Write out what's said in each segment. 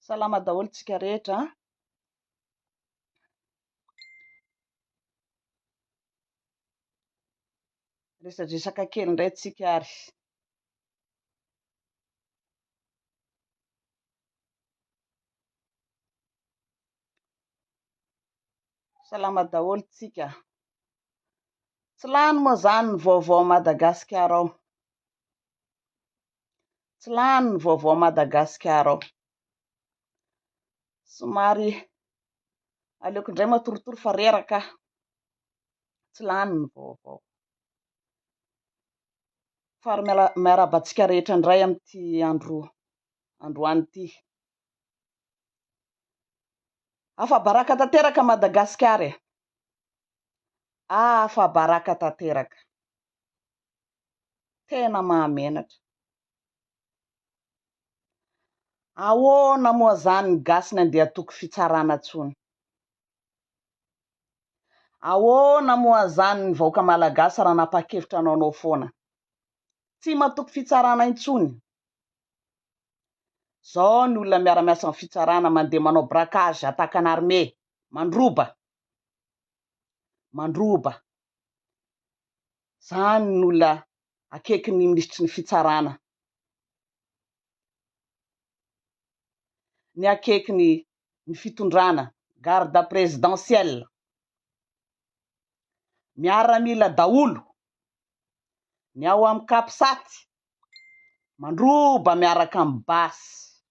Salama daholo tsika rehetra. Resadresaka kely indray tsika ary. Salama daholo tsika. Tsy lany moa zany ny vaovao Madagasikara ao. Tsy lany ny vaovao Madagasikara ao. Somary aleoko indray matorotoro fa reraka. Tsy lany ny vaovao. Fary miarabantsika rehetra indray amin'ity androany ity. Afa baraka tanteraka Madagasikara e. Afa baraka tanteraka. Tena mahamenatra. Ahoana moa zany ny gasy nandeha toko fitsarana tsony? Ahoana moa zany ny vahoaka malagasy raha nanapa-kevitra anao foana? Tsy matoko fitsarana intsony. Zao ny olona miara-miasa amin'ny fitsarana mandeha manao braquage, attaque en armée, mandroba. Zany ny olona akaiky ny ministry ny fitsarana. Ny akaiky ny fitondrana, garde présidentielle. Miaramila daholo. Ny ao amin'ny kapisaty. Mandroba miaraka amin'ny basy.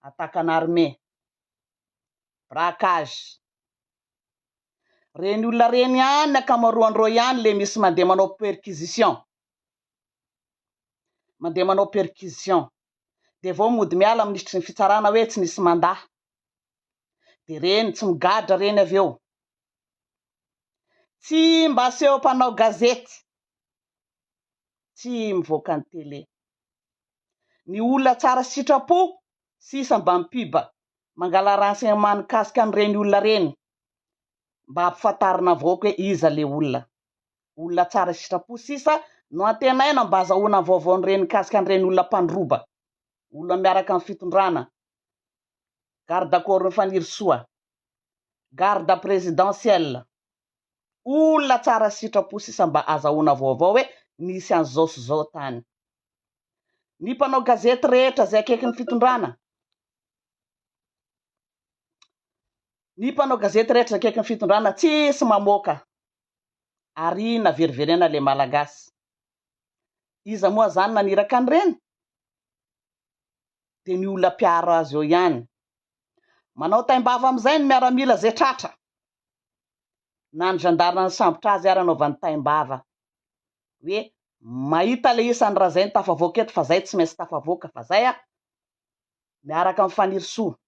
Attaque en armée. Braquage. Reny olona reny ihany akamaroandreo ihany le misy mandeha manao perquisition. Mandeha manao perquisition. Dia vao mody miala ministry ny fitsarana hoe tsy nisy mandaha. Dia reny tsy migadra reny avy eo. Tsy mba aseho mpanao gazety. Tsy mivoaka ny télé. Ny olona tsara sitrapo, sisa mba mipiba. Mangala renseignement mikasika an'ireny olona reny. Mba hampifantarina vahoaka hoe iza le olona. Olona tsara sitrapo sisa no antenaina mba azahoana vaovao an'ireny mikasika an'ireny olona mpandroba. Olona miaraka amin'ny fitondrana. Garde corps mifanirosoa. Garde présidentielle. Olona tsara sitrapo sisa mba azahoana vaovao hoe nisy an'izao sy zao tany. Ny mpanao gazety rehetra zay akaiky ny fitondrana. Ny mpanao gazety rehetra zay akaiky ny fitondrana tsisy mamoaka. Arina veriverena le malagasy. Iza moa zany naniraka an'ireny? Dia ny olona mpiara azy eo ihany. Manao taimbava amin'izay ny miaramila zay tratra. Na ny gendarme ny sambotra azy ary anaovany taimbava. Hoe mahita le isan'ny raha zay ny tafavoaka eto fa zay tsy maintsy tafavoaka fa zay miaraka amin'ny fanirisoa.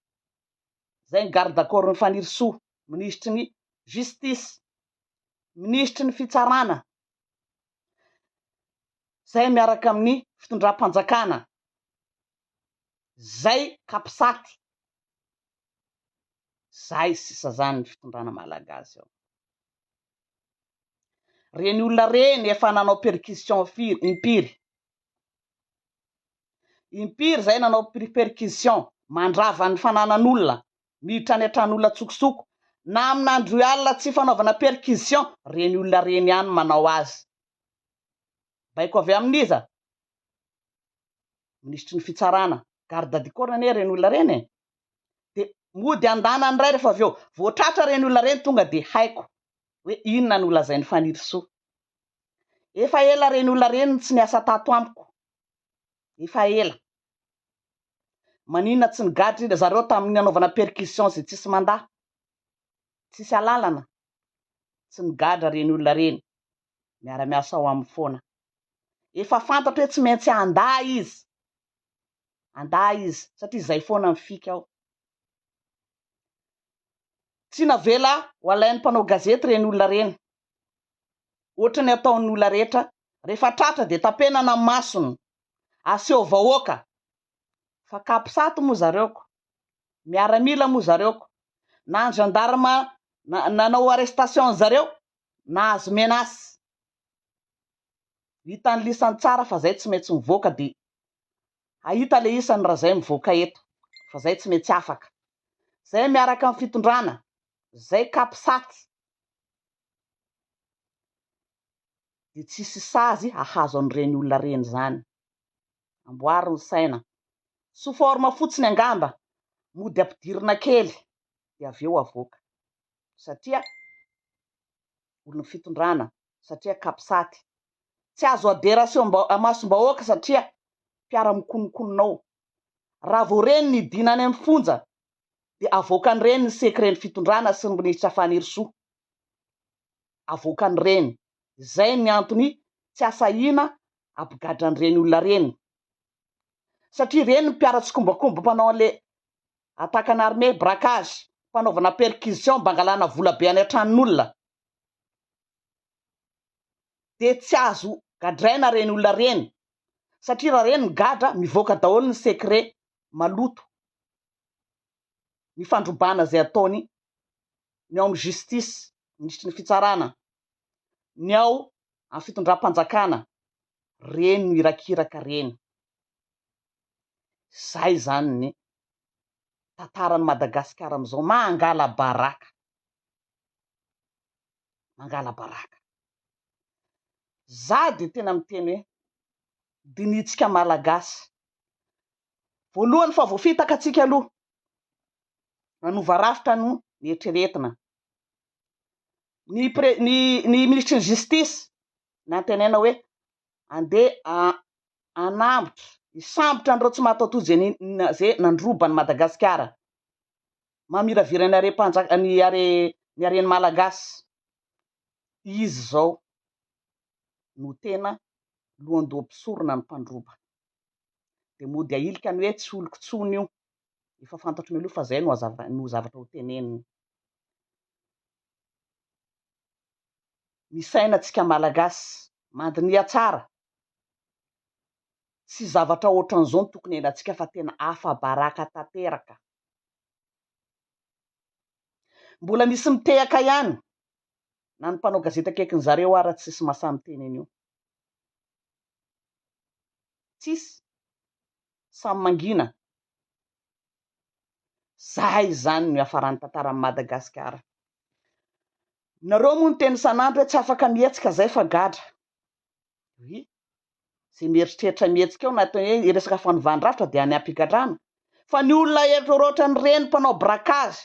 Zay ny garde corps mifanirosoa. Ministry ny justice. Ministry ny fitsarana. Zay miaraka amin'ny fitondram-panjakana. Zay kapisaty. Zay sisa zany ny fitondrana malagasy ao. Reny olona reny efa nanao perquisition impiry. Impiry zay nanao perquisition mandrava ny fananan'olona, miditra any an-tran'olona tsokosoko. Na amin'andro alina tsy fanaovana perquisition, reny olona reny ihany manao azy. Baiko avy amin'iza? Ministry ny fitsarana, garde du corps anie reny olona reny. Dia mody andanany iray rehefa avy eo. Voatratra reny olona reny tonga dia haiko. Hoe inona ny olona zay ny fanirosoa. Efa ela reny olona reny tsy niasa tato amiko. Efa ela. Maninona tsy nigadra zareo tamin'ny anaovana perquisition zay tsisy mandaha. Tsisy alalana. Tsy nigadra reny olona reny. Miara-miasa ao amin'ny foana. Efa fantatra hoe tsy maintsy andaha izy. Andaha izy. Satria izay foana mifika ao. Tsy navela ho alain'ny mpanao gazety reny olona reny. Ohatra ny ataon'ny olona rehetra. Rehefa tratra dia tapenana amin'ny masony. Aseho vahoaka. Fa kapisaty moa zareoko. Miaramila moa zareoko. Na ny gendarme nanao arrestation zareo. Na azo menasy. Hita ny lisany tsara fa zay tsy maintsy mivoaka dia ahita le isan'ny raha zay mivoaka eto. fa zay tsy mety afaka. Zay miaraka amin'ny fitondrana, zay kapisaty. Dia tsisy sazy ahazo an'ireny olona reny zany. Amboary ny saina. Sous forme fotsiny angamba, mody ampidirina kely, dia avy eo avoaka. Satria olona fitondrana, satria kapisaty. Tsy azo adera-seo amasom-bahoaka satria mpiara-mikonokononao. Raha vao reny ny dinany amin'ny fonja, dia avoakany reny ny sekren'ny fitondrana sy ny minitra fanirisoa. Avoakany reny. Zay ny antony tsy asahina ampigadran'ireny olona reny. Satria reny ny mpiara-tsokombakomba mpanao an'le attaque armée, braquage, mpanaovana perquisition mba angalana vola be any an-tranon'olona. Dia tsy azo gadraina reny olona reny. Satria raha reny gadra, mivoaka daholo ny secret maloto. Ny fandrobana zay ataony ny ao amin'ny justice, ministry ny fitsarana, ny ao amin'ny fitondram-panjakana, reny no irakiraka reny. Zay zany ny tantaran'i Madagasikara amin'izao. Mangala baraka. Mangala baraka. Za dia tena miteny hoe dinitsika malagasy. Voalohany fa voafitaka atsika aloha. Nanova rafitra no nieritreretina. Ny ministry ny justice nantenaina hoe andeha anambotra, hisambotra an'ireo tsy mahatotozy zay nandrobany Madagasikara. Mamiravirana ny hareny malagasy. Izy zao no tena lohandoha-pisorona ny mpandroba. Dia mody ahilika ny hoe tsy olon-kitsony io. Efa fantatro meloa fa zay no zavatra ho teneniny. Misaina antsika malagasy, mandinia tsara. Tsy zavatra ohatran'izao no tokony henantsika fa tena afa-baraka tanteraka. Mbola misy mitehaka ihany. Na ny mpanao gazety akaikin' zareo ara tsisy mahasahy miteny an'io. Tsisy. Samy mangina. Zay zany no iafaran'ny tantaran'i Madagasikara. Nareo moa ny teny sanandro hoe tsy afaka mihetsika zay fa gadra. Zay mieritreritra mihetsika eo natao hoe resaka fanovana-drafitra dia any ampigadrana. Fa ny olona erotra ny reny mpanao braquage,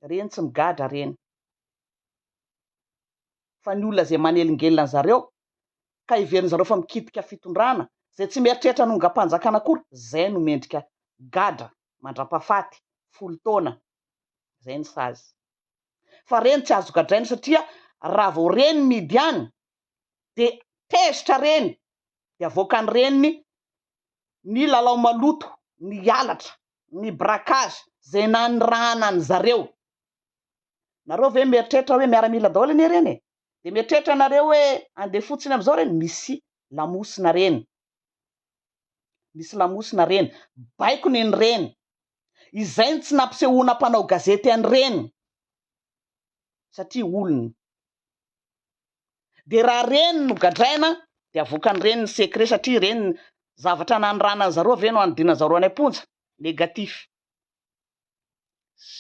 reny tsy migadra reny. Fa ny olona zay manelingelina zareo ka iverin'ny zareo fa mikitika fitondrana, zay tsy mieritreritra nongam-panjakana akory, zay no mendrika gadra, mandram-pahafaty, 10 taona. Zay ny sazy. Fa reny tsy azo gadraina satria raha vao reny midy any, dia tezitra reny, dia avoakany reny ny lalao maloto, ny halatra, ny braquage, zay nanirahana ny zareo. Nareo ve mieritreritra hoe miaramila daholo anie reny? Dia mieritreritra nareo hoe andeha fotsiny amin'izao reny? Misy lamosina reny. Misy lamosina reny. Baiko ny reny. Izay tsy nampisehoana mpanao gazety any reny. Satria olony. Dia raha reny no gadraina, dia avoakany reny ny secret satria reny zavatra nanirahana zareo ve no anodina zareo any am-ponja. Negatif.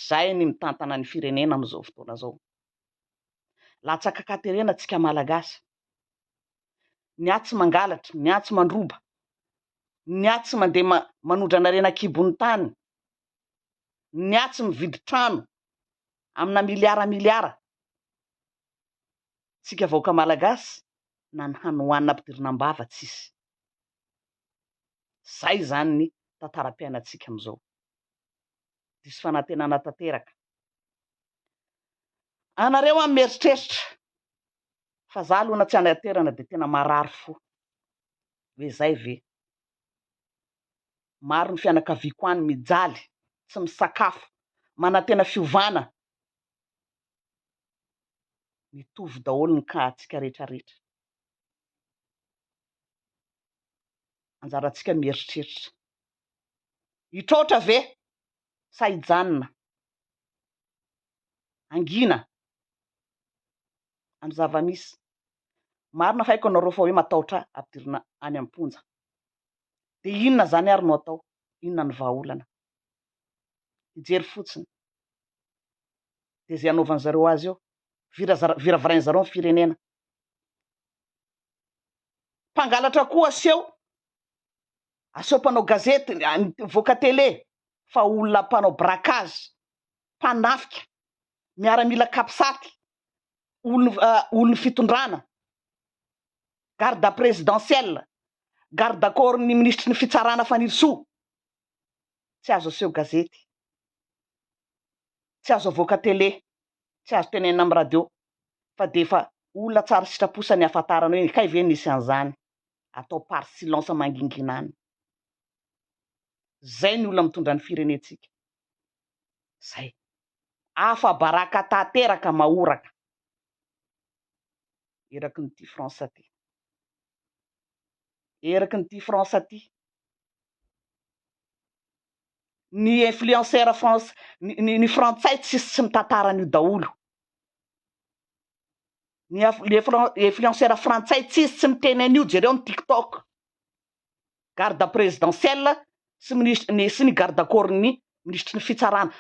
Zay ny mitantana ny firenena amin'izao fotoana zao. Latsaka katerena antsika malagasy. Niatsy mangalatra, niatsy mandroba, niatsy mandeha manondrana rena kibon'ny tany, niatsy mividy trano amina miliara. Tsika vahoaka malagasy na ny hanohanina ampidirina am-bava tsisy. Zay zany ny tantaram-piainantsika amin'izao. Diso fanantenana tanteraka. Anareo amin'ny mieritreritra fa za aloha na tsy anaterana dia tena marary fo. Hoe zay ve. Maro ny fianakaviako any mijaly, tsy misakafo, manantena fiovana. Mitovy daholo ny kahantsika rehetrarehetra. Anjarantsika mieritreritra. Hitroatra ve? Sa hijanona? Angina? Amin'ny zava-misy. Marina faiko anareo fa hoe matahotra ampidirina any am-ponja. Dia inona zany ary no atao? Inona ny vahaolana? Ijery fotsiny de zay anaovan'zareo azy eo viravarain'zareo ny firenena. Mpangalatra koa aseho mpanao gazety voaka tele fa olona mpanao brakazy, mpanafika, miaramila kapisaty, olony fitondrana, garde présidentielle, garde corps ny ministry ny fitsarana fanirisoa, tsy azo aseho gazety, tsy azo avoaka tele, tsy azo tenenina amin'ny radio fa defa olona tsara sitraposany ahafantarana hoe kay ve nisy an'izany, atao par silence manginginany. Zay ny olona mitondra ny firenetsika. Zay. Afa baraka tanteraka mahoraka. Eraky nyty France ty. Eraky nyty France ty. Ny influenceur France, ny frantsay tsy mitantara an'io daholo. Ny influenceur frantsay tsy miteny an'io jereo ny TikTok. Garde présidentielle sy ny garde corps ny ministry ny fitsarana.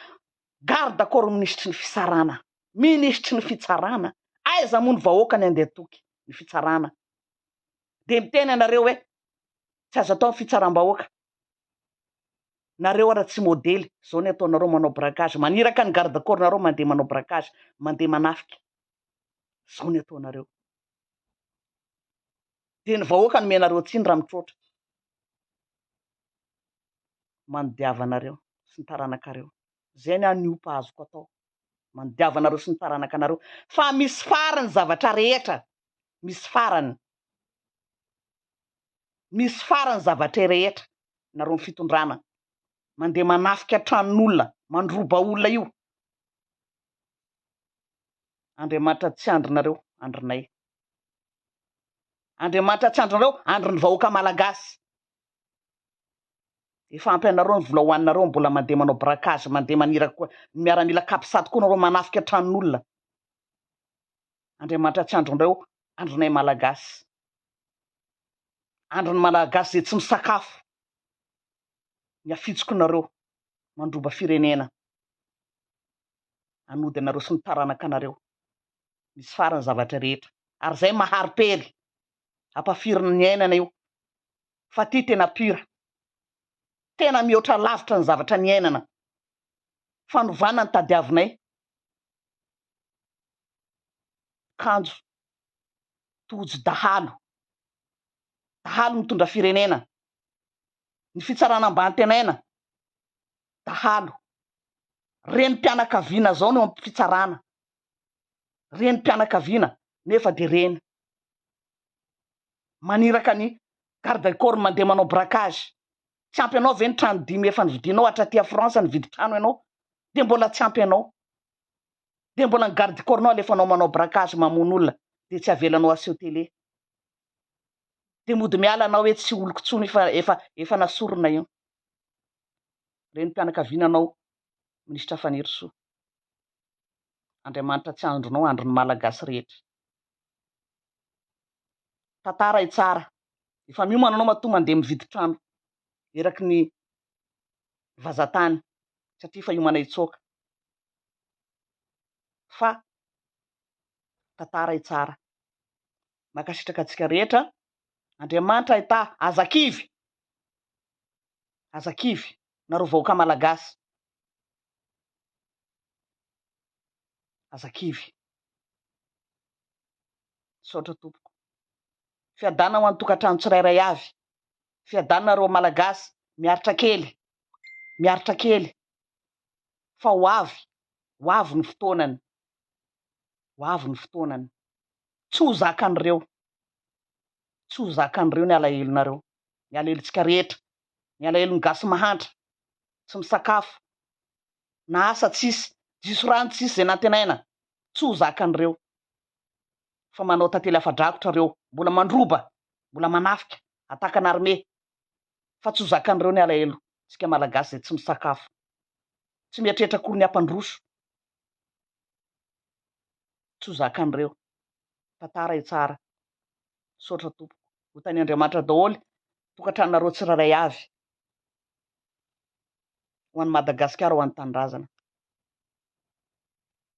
Garde corps ministry ny fisarana. Ministry ny fitsarana. Aiza moa ny vahoaka ny andeha toky ny fitsarana. De miteny anareo hoe tsy azo atao ny fitsaram-bahoaka. Nareo ara tsy modely, zao ny ataonareo manao braquage, maniraka ny garde corps nareo mandeha manao braquage, mandeha manafika. Zao ny ataonareo. De ny vahoaka no menareo tsiny raha mitroatra. Mandiavanareo sy ny taranakareo. Zay ny aniopa azoko atao. Mandiavanareo sy ny taranakanareo. Fa misy farany zavatra rehetra. Misy farany. Misy farany zavatra rehetra. Nareo ny fitondrana. Mandeha manafika tranon'olona, mandroba olona io. Andriamanitra tsy andrinareo, andrinay. Andriamanitra tsy andrinareo, andrin'ny vahoaka malagasy. Efa ampy anareo ny vola hoaninareo mbola mandeha manao braquage, mandeha maniraka miaramila kapisaty koa nareo manafika tranon'olona. Andriamanitra tsy andrinareo, andrinay malagasy. Andrin'ny malagasy zay tsy misakafo. Miafitsoko nareo mandroba firenena. Anody anareo sy ny taranakanareo. Misy farany zavatra rehetra. Ary zay maharipely. Ampafirina ny ainana io. Fa ty tena pira. Tena mihoatra lavitra ny zavatra ny ainana. Fanovana ny tadiavinay. Kanjo. Tojo dahalo. Dahalo mitondra firenena. Ny fitsarana ambany tenaina. Dahalo. Renim-pianakaviana zao no fitsarana. Renim-pianakaviana nefa de reny. Maniraka ny garde corps mandeha manao braquage. Tsy ampy anao ve ny trano 5 efa nividinao atraty France nividy trano ianao. De mbola tsy ampy anao. De mbola ny garde corps nao alefanao manao braquage mamono olona. De tsy avelanao aseho tele. De mody miala anao hoe tsy oloko tsony efa nasorona io. Renim-pianakaviana anao ministra fanirisoa. Andriamanitra tsy andronao, andron'ny malagasy rehetra. Tantara tsara. Efa miomana anao matoa mandeha mividy trano. Eraky ny vazatany. Satria fa iomana itsoaka. Fa tantara tsara. Makasitraka antsika rehetra. Andriamanitra ahita azakivy. Azakivy. Nareo vahoaka malagasy. Azakivy. Saotra tompoko. Fiadana ho antokatrano tsirairay avy. Fiadana nareo malagasy. Miaritra kely. Miaritra kely. Fa ho avy. Ho avy ny fotoanany. Ho avy ny fotoanany. Tsy ho zakan'ireo. Tsy ho zakan'ireo ny alahelonareo. Ny alahelontsika rehetra. Ny alahelon'ny gasy mahantra. Tsy misakafo. Na asa tsisy. Diso rano tsisy zay nantenaina. Tsy ho zakan'ireo. Fa manao tantely afadrakotra reo. Mbola mandroba. Mbola manafika. Atakana armé. Fa tsy ho zakan'ireo ny alahelo. Tsika malagasy zay tsy misakafo. Tsy mieritreritra akory ny ampandroso. Tsy ho zakan'ireo. Tantara tsara. Saotra tompoko. Ho tany Andriamanitra daholo. Tokantranonareo tsirairay avy. ho an'ny Madagasikara ho an'ny tanindrazana.